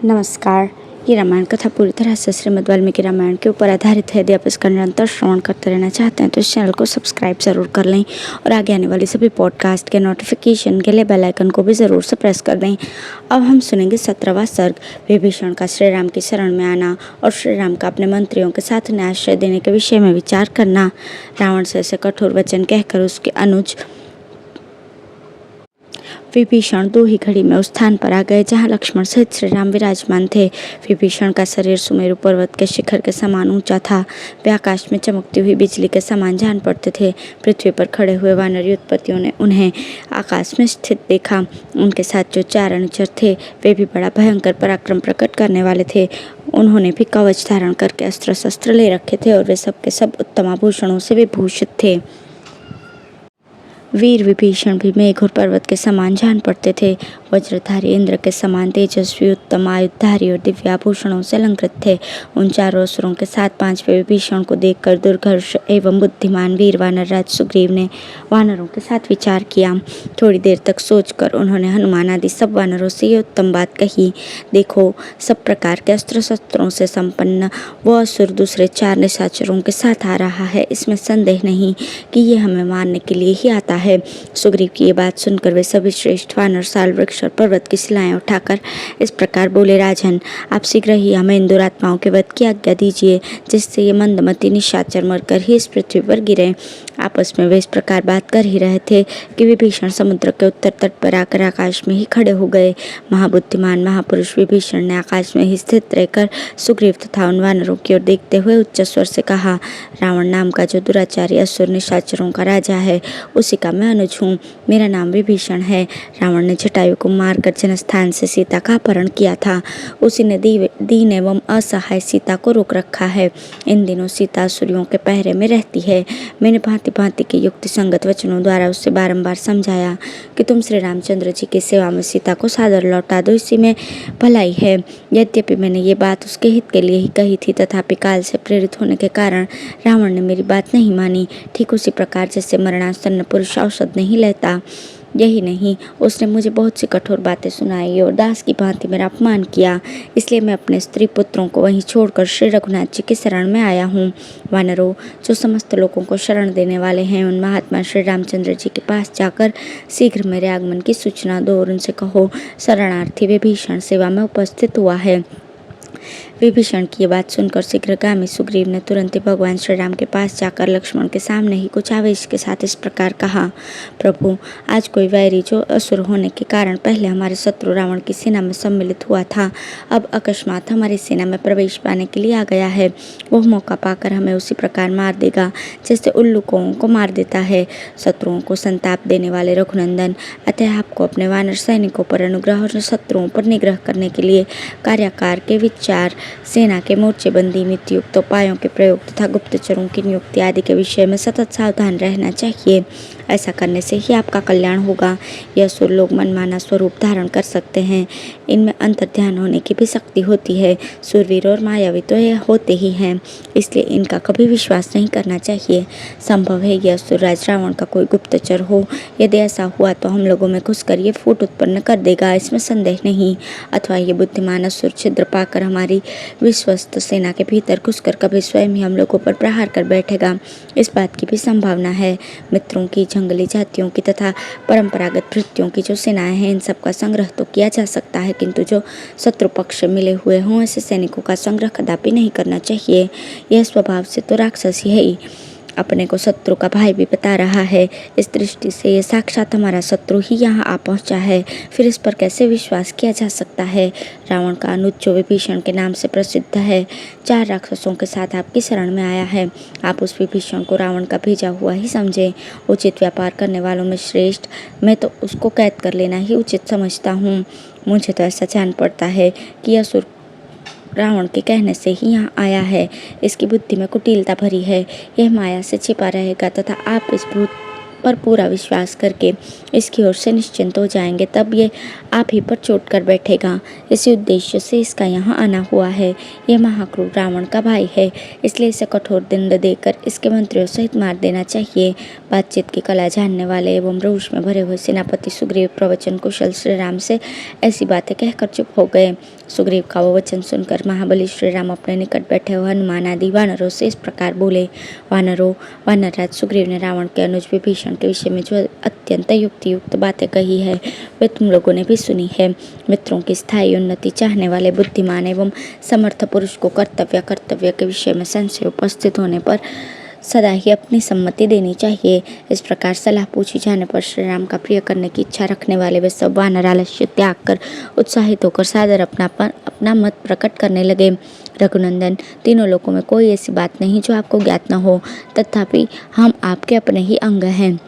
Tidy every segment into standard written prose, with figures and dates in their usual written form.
नमस्कार। ये रामायण कथा पूरी तरह से श्रीमद् वाल्मीकि रामायण के ऊपर आधारित है। यदि आप इसका निरंतर श्रवण करते रहना चाहते हैं तो इस चैनल को सब्सक्राइब जरूर कर लें और आगे आने वाली सभी पॉडकास्ट के नोटिफिकेशन के लिए बेल आइकन को भी ज़रूर से प्रेस कर दें। अब हम सुनेंगे 17वां सर्ग, विभीषण का श्री राम की शरण में आना और श्री राम का अपने मंत्रियों के साथ न्यायाश्रय देने के विषय में विचार करना। रावण से ऐसे कठोर वचन कहकर उसके अनुज विभीषण दो ही घड़ी में उस स्थान पर आ गए जहाँ लक्ष्मण सहित श्री राम विराजमान थे। विभीषण का शरीर सुमेरु पर्वत के शिखर के समान ऊंचा था। वे आकाश में चमकती हुई बिजली के समान जान पड़ते थे। पृथ्वी पर खड़े हुए वानर युद्धपतियों ने उन्हें आकाश में स्थित देखा। उनके साथ जो 4 अनुचर थे वे भी बड़ा भयंकर पराक्रम प्रकट करने वाले थे। उन्होंने भी कवच धारण करके अस्त्र शस्त्र ले रखे थे और वे सब के सब उत्तम आभूषणों से विभूषित थे। वीर विभीषण भी मेघ और पर्वत के समान जान पड़ते थे। वज्रधारी इंद्र के समान तेजस्वी, उत्तम आयुधधारी और दिव्य आभूषणों से अलंकृत थे। उन 4 असुरों के साथ 5वें विभीषण को देखकर दुर्धर्ष एवं बुद्धिमान वीर वानर राज सुग्रीव ने वानरों के साथ विचार किया। थोड़ी देर तक सोचकर उन्होंने हनुमान आदि सब वानरों से ये उत्तम बात कही। देखो, सब प्रकार के अस्त्र शस्त्रों से संपन्न वह असुर दूसरे 4 निशाचरों के साथ आ रहा है। इसमें संदेह नहीं कि ये हमें मारने के लिए ही आता है। सुग्रीव की ये बात सुनकर वे सभी श्रेष्ठ वानर साल वृक्ष और पर्वत की शिलाएं उठाकर इस प्रकार बोले, राजन, आप शीघ्र ही हमें इन दुरात्माओं के वध की आज्ञा दीजिए, जिससे ये मंदमती निशाचर मरकर ही इस पृथ्वी पर गिरे। आपस में वे इस प्रकार बात कर ही रहे थे कि विभीषण समुद्र के उत्तर तट पर आकर आकाश में ही खड़े हो गए। महाबुद्धिमान महापुरुष विभीषण ने आकाश में ही स्थित रहकर सुग्रीव तथा उन वानरों की ओर देखते हुए उच्च स्वर से कहा, रावण नाम का जो दुराचारी असुर निशाचरों का राजा है, उसी का मैं अनुज हूँ। मेरा नाम विभीषण है। रावण ने जटायु को मारकर जनस्थान से सीता का अपहरण किया था। उसी ने दीन एवं असहाय सीता को रोक रखा है। इन दिनों सीता असुरियों के पहरे में रहती है। मैंने भांति भांति के युक्ति संगत वचनों द्वारा उससे बारंबार समझाया कि तुम श्री रामचंद्र जी की सेवा में सीता को सादर लौटा दो, इसी में भलाई है। यद्यपि मैंने ये बात उसके हित के लिए ही कही थी, तथापि काल से प्रेरित होने के कारण रावण ने मेरी बात नहीं मानी। ठीक उसी प्रकार जैसे मरणासन्न पुरुष औषध नहीं लेता, यही नहीं, उसने मुझे बहुत सी कठोर बातें सुनाई और दास की भांति मेरा अपमान किया। इसलिए मैं अपने स्त्री पुत्रों को वहीं छोड़कर श्री रघुनाथ जी की शरण में आया हूँ। वानरों, जो समस्त लोगों को शरण देने वाले हैं, उन महात्मा श्री रामचंद्र जी के पास जाकर शीघ्र मेरे आगमन की सूचना दो और उनसे कहो, शरणार्थी विभीषण सेवा में उपस्थित हुआ है। विभीषण की ये बात सुनकर शीघ्रगामी सुग्रीव ने तुरंत ही भगवान श्री राम के पास जाकर लक्ष्मण के सामने ही कुछ आवेश के साथ इस प्रकार कहा, प्रभु, आज कोई वैरी जो असुर होने के कारण पहले हमारे शत्रु रावण की सेना में सम्मिलित हुआ था, अब अकस्मात हमारी सेना में प्रवेश पाने के लिए आ गया है। वह मौका पाकर हमें उसी प्रकार मार देगा जैसे उल्लुकों को मार देता है। शत्रुओं को संताप देने वाले रघुनंदन, अतः आपको अपने वानर सैनिकों पर अनुग्रह और शत्रुओं पर निग्रह करने के लिए कार्याकार के विचार, सेना के मोर्चेबंदी, मितयुक्त उपायों के प्रयोग तथा गुप्तचरों की नियुक्ति आदि के विषय में सतत सावधान रहना चाहिए। ऐसा करने से ही आपका कल्याण होगा। यह असुर लोग मनमाना स्वरूप धारण कर सकते हैं। इनमें अंतर्ध्यान होने की भी शक्ति होती है। सुरवीर और मायावी तो यह होते ही हैं, इसलिए इनका कभी विश्वास नहीं करना चाहिए। संभव है यह असुर राज रावण का कोई गुप्तचर हो। यदि ऐसा हुआ तो हम लोगों में घुसकर ये फूट उत्पन्न कर देगा, इसमें संदेह नहीं। अथवा ये बुद्धिमान असुर छिद्र पाकर हमारी विश्वस्त सेना के भीतर घुसकर कभी स्वयं ही हम लोगों पर प्रहार कर बैठेगा, इस बात की भी संभावना है। मित्रों की, जंगली जातियों की तथा परंपरागत भृत्यों की जो सेनाएं हैं, इन सब का संग्रह तो किया जा सकता है, किंतु जो शत्रु पक्ष से मिले हुए हों, ऐसे सैनिकों का संग्रह कदापि नहीं करना चाहिए। यह स्वभाव से तो राक्षसी है ही, अपने को शत्रु का भाई भी बता रहा है। इस दृष्टि से ये साक्षात हमारा शत्रु ही यहाँ आ पहुँचा है, फिर इस पर कैसे विश्वास किया जा सकता है। रावण का अनुज जो विभीषण के नाम से प्रसिद्ध है, 4 राक्षसों के साथ आपकी शरण में आया है। आप उस विभीषण को रावण का भेजा हुआ ही समझें। उचित व्यापार करने वालों में श्रेष्ठ, मैं तो उसको कैद कर लेना ही उचित समझता हूँ। मुझे तो ऐसा जान पड़ता है कि असुर रावण के कहने से ही यहाँ आया है। इसकी बुद्धि में कुटिलता भरी है। यह माया से छिपा रहेगा तथा आप इस भूत पर पूरा विश्वास करके इसकी ओर से निश्चिंत हो जाएंगे, तब ये आप ही पर चोट कर बैठेगा। इसी उद्देश्य से इसका यहाँ आना हुआ है। यह महाक्रूर रावण का भाई है, इसलिए इसे कठोर दंड देकर इसके मंत्रियों सहित मार देना चाहिए। बातचीत की कला जानने वाले एवं रोष में भरे हुए सेनापति सुग्रीव प्रवचन कुशल श्री राम से ऐसी बातें कहकर चुप हो गए। सुग्रीव का वो वचन सुनकर महाबली श्री राम अपने निकट बैठे हुए हनुमान आदि वानरों से इस प्रकार बोले। वानरराज सुग्रीव ने रावण के अनुज विभीषण के विषय में जो अत्यंत युक्तियुक्त बातें कही है वे तुम लोगों ने भी सुनी है। मित्रों की स्थायी उन्नति चाहने वाले बुद्धिमान एवं समर्थ पुरुष को कर्तव्य के विषय में संशय उपस्थित होने पर सदा ही अपनी सम्मति देनी चाहिए। इस प्रकार सलाह पूछी जाने पर श्री राम का प्रिय करने की इच्छा रखने वाले वे सब वानर आलस्य त्याग कर उत्साहित होकर सादर अपना मत प्रकट करने लगे। रघुनंदन, तीनों लोकों में कोई ऐसी बात नहीं जो आपको ज्ञात न हो, तथापि हम आपके अपने ही अंग हैं।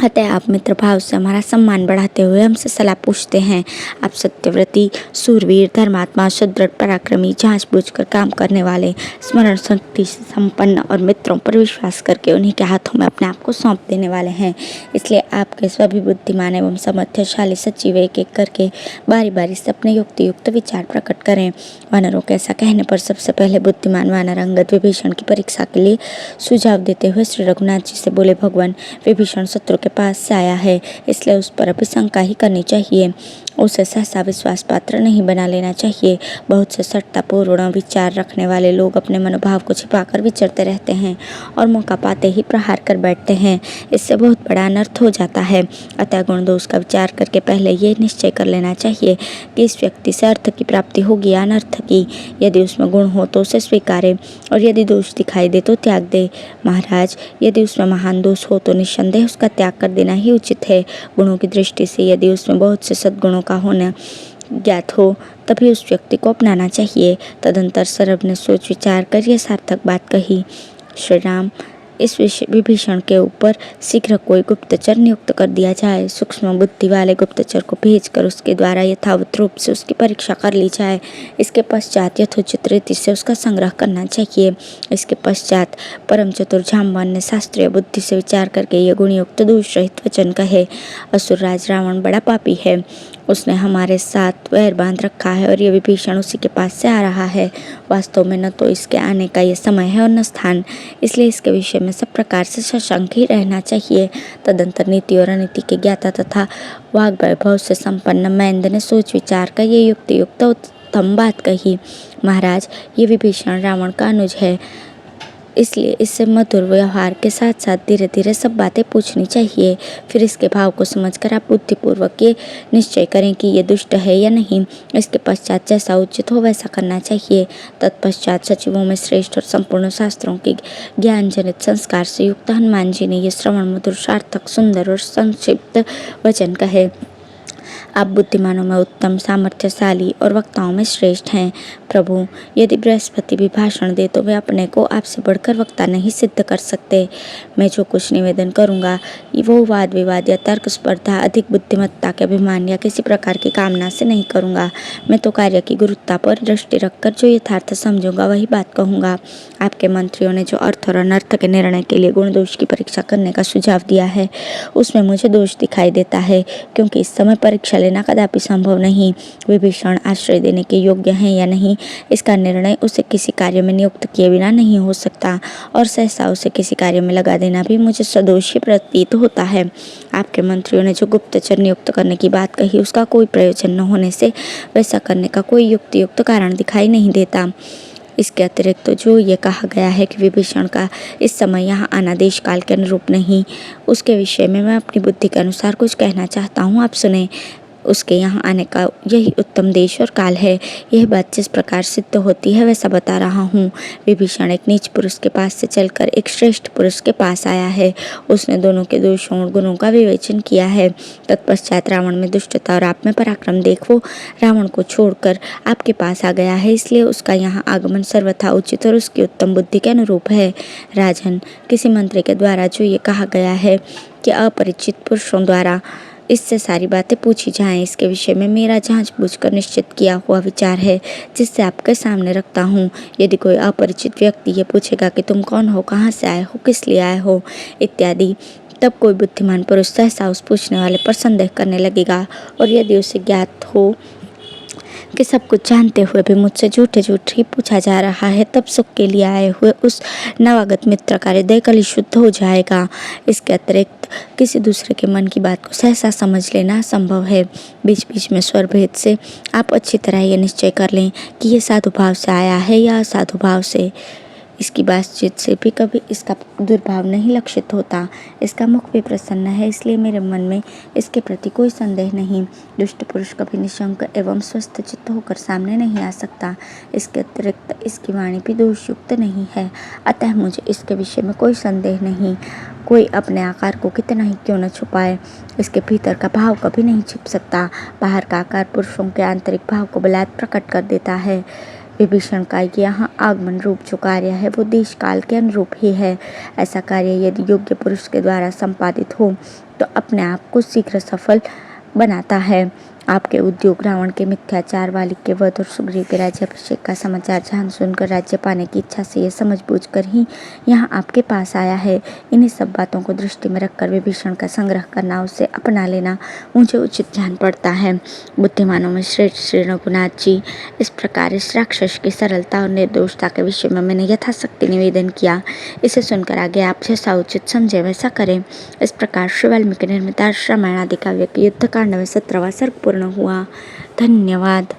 अतः आप मित्र भाव से हमारा सम्मान बढ़ाते हुए हमसे सलाह पूछते हैं। आप सत्यव्रती, सूरवीर, धर्मात्मा, सुदृढ़, पराक्रमी, जांच बूझकर काम करने वाले, स्मरण शक्ति से संपन्न और मित्रों पर विश्वास करके उन्हीं के हाथों में अपने आप को सौंप देने वाले हैं। इसलिए आपके सभी बुद्धिमान एवं सामर्थ्यशाली सचिव एक एक करके बारी बारी से अपने युक्तियुक्त विचार प्रकट करें। वानरों के ऐसा कहने पर सबसे पहले बुद्धिमान वानर अंगद विभीषण की परीक्षा के लिए सुझाव देते हुए श्री रघुनाथ जी से बोले, भगवान, विभीषण शत्रु के पास से आया है, इसलिए उस पर अभी शंका ही करनी चाहिए। उसे सहसा विश्वास पात्र नहीं बना लेना चाहिए। बहुत से सट्टापूर्ण विचार रखने वाले लोग अपने मनोभाव को छिपाकर विचरते रहते हैं और मौका पाते ही प्रहार कर बैठते हैं। इससे बहुत बड़ा अनर्थ हो जाता है। अतः गुण दोष का विचार करके पहले ये निश्चय कर लेना चाहिए कि इस व्यक्ति से अर्थ की प्राप्ति होगी या अनर्थ की। यदि उसमें गुण हो तो उसे स्वीकारे और यदि दोष दिखाई दे तो त्याग दे। महाराज, यदि उसमें महान दोष हो तो निस्संदेह उसका त्याग कर देना ही उचित है। गुणों की दृष्टि से यदि उसमें बहुत से सद्गुणों का होना ज्ञात हो तभी उस व्यक्ति को अपनाना चाहिए। तदंतर सरभ ने सोच विचार कर यह सार्थक बात कही। श्री राम, इस विभीषण के ऊपर शीघ्र कोई गुप्तचर नियुक्त कर दिया जाए। सूक्ष्म बुद्धि वाले गुप्तचर को भेजकर उसके द्वारा यथावत रूप से उसकी परीक्षा कर ली जाए। इसके पश्चात यथोचित रीति से उसका संग्रह करना चाहिए। इसके पश्चात परम चतुर जाम्बवान ने शास्त्रीय बुद्धि से विचार करके ये गुणयुक्त दोष रहित वचन कहे। असुरराज रावण बड़ा पापी है। उसने हमारे साथ वैर बांध रखा है और ये विभीषण उसी के पास से आ रहा है। वास्तव में न तो इसके आने का ये समय है और न स्थान, इसलिए इसके विषय में सब प्रकार से सशंक ही रहना चाहिए। तदंतर नीति और अनीति के ज्ञाता तथा वाग वैभव से संपन्न महेंद्र ने सोच विचार कर ये युक्तियुक्त उत्तम बात कही। महाराज, ये विभीषण रावण का अनुज है, इसलिए इससे मधुर व्यवहार के साथ साथ धीरे धीरे सब बातें पूछनी चाहिए। फिर इसके भाव को समझकर आप बुद्धिपूर्वक ये निश्चय करें कि ये दुष्ट है या नहीं। इसके पश्चात जैसा उचित हो वैसा करना चाहिए। तत्पश्चात सचिवों में श्रेष्ठ और संपूर्ण शास्त्रों के ज्ञान जनित संस्कार से युक्त हनुमान जी ने ये श्रवण मधुर, सार्थक, सुंदर और संक्षिप्त वचन कहे। आप बुद्धिमानों में उत्तम, सामर्थ्यशाली और वक्ताओं में श्रेष्ठ हैं। प्रभु, यदि बृहस्पति भी भाषण दे तो वे अपने को आपसे बढ़कर वक्ता नहीं सिद्ध कर सकते। मैं जो कुछ निवेदन करूँगा वो वाद विवाद या तर्क स्पर्धा, अधिक बुद्धिमत्ता के अभिमान या किसी प्रकार की कामना से नहीं करूँगा। मैं तो कार्य की गुरुत्ता पर दृष्टि रखकर जो यथार्थ समझूंगा वही बात कहूँगा। आपके मंत्रियों ने जो अर्थ और अनर्थ के निर्णय के लिए गुण दोष की परीक्षा करने का सुझाव दिया है उसमें मुझे दोष दिखाई देता है, क्योंकि इस समय परीक्षा लेना कदापि संभव नहीं। विभीषण आश्रय देने के योग्य हैं या नहीं, इसका निर्णय उसे किसी कार्य में नियुक्त किए बिना नहीं हो सकता और सहसा उसे किसी कार्य में लगा देना भी मुझे सदोष ही प्रतीत होता है। आपके मंत्रियों ने जो गुप्तचर नियुक्त करने की बात कही उसका कोई प्रयोजन न होने से वैसा करने का कोई युक्तियुक्त कारण दिखाई नहीं देता। इसके अतिरिक्त तो जो ये कहा गया है कि विभीषण का इस समय यहाँ आना देश काल के अनुरूप नहीं, उसके विषय में मैं अपनी बुद्धि के अनुसार कुछ कहना चाहता हूँ, आप सुने। उसके यहाँ आने का यही उत्तम देश और काल है। यह बात जिस प्रकार सिद्ध होती है वैसा बता रहा हूँ। विभीषण एक नीच पुरुष के पास से चलकर एक श्रेष्ठ पुरुष के पास आया है। उसने दोनों के दोषों और गुणों का विवेचन किया है। तत्पश्चात रावण में दुष्टता और आप में पराक्रम देख वो रावण को छोड़कर आपके पास आ गया है, इसलिए उसका यहाँ आगमन सर्वथा उचित और उसकी उत्तम बुद्धि के अनुरूप है। राजन, किसी मंत्री के द्वारा जो ये कहा गया है कि अपरिचित पुरुषों द्वारा इससे सारी बातें पूछी जाएं, इसके विषय में मेरा जांच बूझकर निश्चित किया हुआ विचार है जिससे आपके सामने रखता हूँ। यदि कोई अपरिचित व्यक्ति ये पूछेगा कि तुम कौन हो, कहाँ से आए हो, किस लिए आए हो इत्यादि, तब कोई बुद्धिमान पुरुष सहसा उस पूछने वाले पर संदेह करने लगेगा और यदि उसे ज्ञात हो कि सब कुछ जानते हुए भी मुझसे झूठे झूठ ही पूछा जा रहा है, तब सुख के लिए आए हुए उस नवागत मित्र का हृदय कली शुद्ध हो जाएगा। इसके अतिरिक्त किसी दूसरे के मन की बात को सहसा समझ लेना असंभव है। बीच बीच में स्वर भेद से आप अच्छी तरह ये निश्चय कर लें कि ये साधु भाव से आया है या असाधु भाव से। इसकी बातचीत से भी कभी इसका दुर्भाव नहीं लक्षित होता। इसका मुख भी प्रसन्न है, इसलिए मेरे मन में इसके प्रति कोई संदेह नहीं। दुष्ट पुरुष कभी निशंक एवं स्वस्थ चित्त होकर सामने नहीं आ सकता। इसके अतिरिक्त इसकी वाणी भी दोषयुक्त नहीं है, अतः मुझे इसके विषय में कोई संदेह नहीं। कोई अपने आकार को कितना ही क्यों न छुपाए, इसके भीतर का भाव कभी नहीं छिप सकता। बाहर का आकार पुरुषों के आंतरिक भाव को बलात् प्रकट कर देता है। विभीषण का यहाँ आगमन रूप जो कार्य है वो देश काल के अनुरूप ही है। ऐसा कार्य यदि योग्य पुरुष के द्वारा संपादित हो तो अपने आप को शीघ्र सफल बनाता है। आपके उद्योग रावण के मिथ्याचार, वाली के वध और सुग्रीव के राज्याभिषेक का समाचार जान सुनकर राज्य पाने की इच्छा से यह समझ बूझ कर ही यहाँ आपके पास आया है। इन्हीं सब बातों को दृष्टि में रखकर विभीषण का संग्रह करना, उसे अपना लेना मुझे उचित जान पड़ता है। बुद्धिमानों में श्रेष्ठ श्री रघुनाथ जी, इस प्रकार इस राक्षस की सरलता और निर्दोषता के विषय में मैंने यथाशक्ति निवेदन किया। इसे सुनकर आगे आप जैसा उचित समझे वैसा करें। इस प्रकार श्री वाल्मीकि निर्मित रामायण आदि काव्य के युद्ध कांड में 17वां सर्ग पूर्ण हुआ। धन्यवाद।